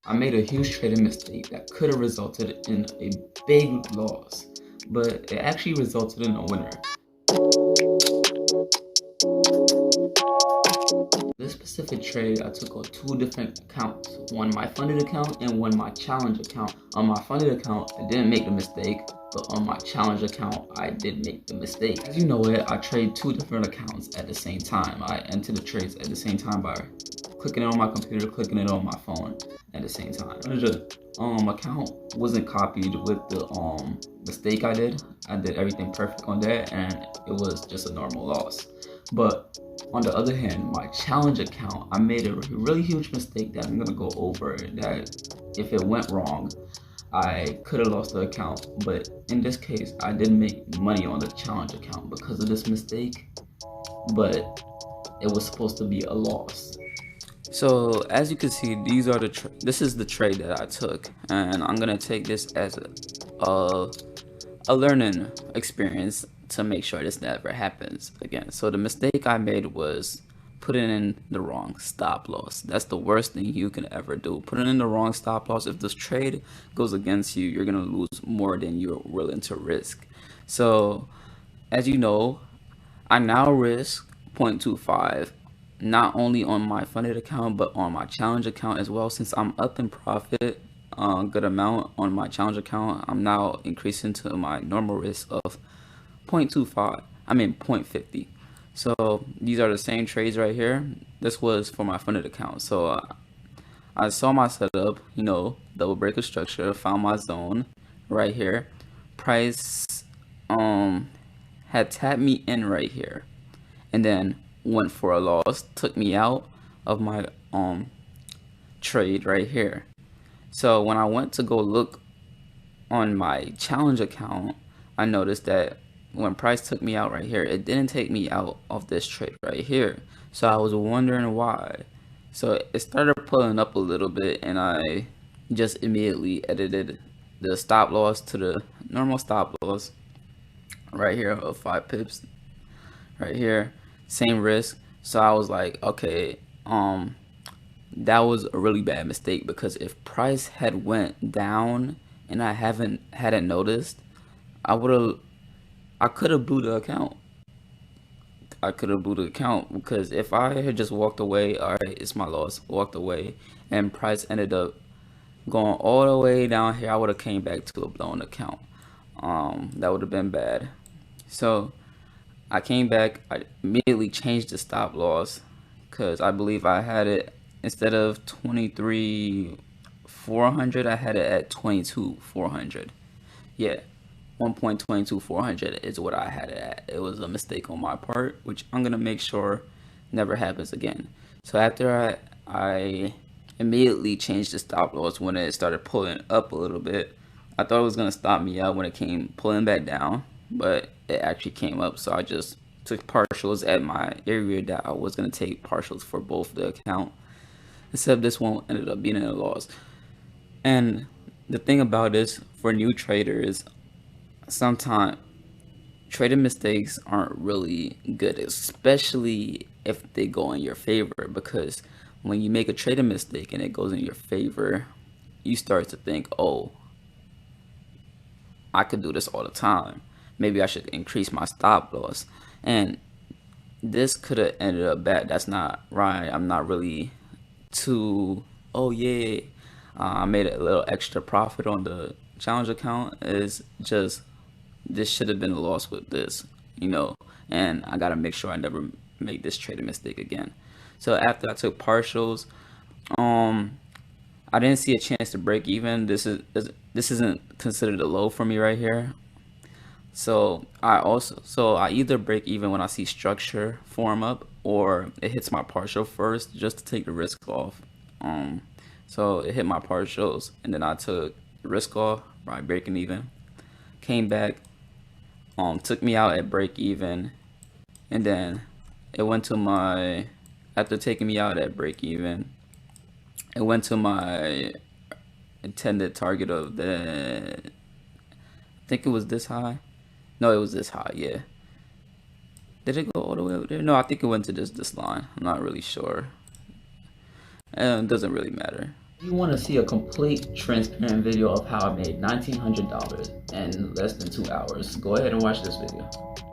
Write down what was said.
I made a huge trading mistake that could have resulted in a big loss, but it actually resulted in a winner. This specific trade, I took on two different accounts, one my funded account and one my challenge account. On my funded account, I didn't make the mistake, but on my challenge account, I did make the mistake. As you know it, I trade two different accounts at the same time. I enter the trades at the same time by clicking it on my computer, clicking it on my phone at the same time. The account wasn't copied with the mistake I did. I did everything perfect on that, and it was just a normal loss. But on the other hand, my challenge account, I made a really huge mistake that I'm gonna go over. That if it went wrong, I could have lost the account. But in this case, I didn't make money on the challenge account because of this mistake. But it was supposed to be a loss. So as you can see, these are this is the trade that I took, and I'm gonna take this as a learning experience to make sure this never happens again. So the mistake I made was putting in the wrong stop loss. That's the worst thing you can ever do. Putting in the wrong stop loss. If this trade goes against you, you're gonna lose more than you're willing to risk. So as you know, I now risk 0.25 not only on my funded account but on my challenge account as well. Since I'm up in profit good amount on my challenge account, I'm now increasing to my normal risk of 0.50. So these are the same trades right here. This was for my funded account. So I saw my setup, double breaker structure, found my zone right here. Price had tapped me in right here, and then went for a loss, took me out of my trade right here. So when I went to go look on my challenge account, I noticed that when price took me out right here, it didn't take me out of this trade right here. So I was wondering why. So it started pulling up a little bit, and I just immediately edited the stop loss to the normal stop loss right here of 5 pips right here, same risk. So I was like, okay, that was a really bad mistake, because if price had went down and I hadn't noticed, I could have blew the account. Because if I had just walked away, all right, it's my loss, walked away, and price ended up going all the way down here, I would have came back to a blown account. That would have been bad. So I came back, I immediately changed the stop loss, because I believe I had it, instead of 23,400, I had it at 22,400. Yeah, 1.22400 is what I had it at. It was a mistake on my part, which I'm gonna make sure never happens again. So after I immediately changed the stop loss when it started pulling up a little bit. I thought it was gonna stop me out when it came pulling back down, but it actually came up. So I just took partials at my area that I was gonna take partials for both the account. Except this one ended up being a loss. And the thing about this for new traders, sometimes trading mistakes aren't really good, especially if they go in your favor, because when you make a trading mistake and it goes in your favor, you start to think, oh, I could do this all the time. Maybe I should increase my stop loss. And this could have ended up bad. That's not right. I'm not really too, oh yeah, I made a little extra profit on the challenge account. Is just, this should have been a loss with this, and I gotta make sure I never make this trading mistake again. So after I took partials, I didn't see a chance to break even. This isn't considered a low for me right here. So I either break even when I see structure form up, or it hits my partial first just to take the risk off. So it hit my partials, and then I took the risk off by breaking even. Came back, took me out at break even, and then it went to my, after taking me out at break even, it went to my intended target of the, I think it was this high. No, it was this high, yeah. Did it go all the way over there? No, I think it went to this line. I'm not really sure. It doesn't really matter. If you want to see a complete transparent video of how I made $1,900 in less than 2 hours, go ahead and watch this video.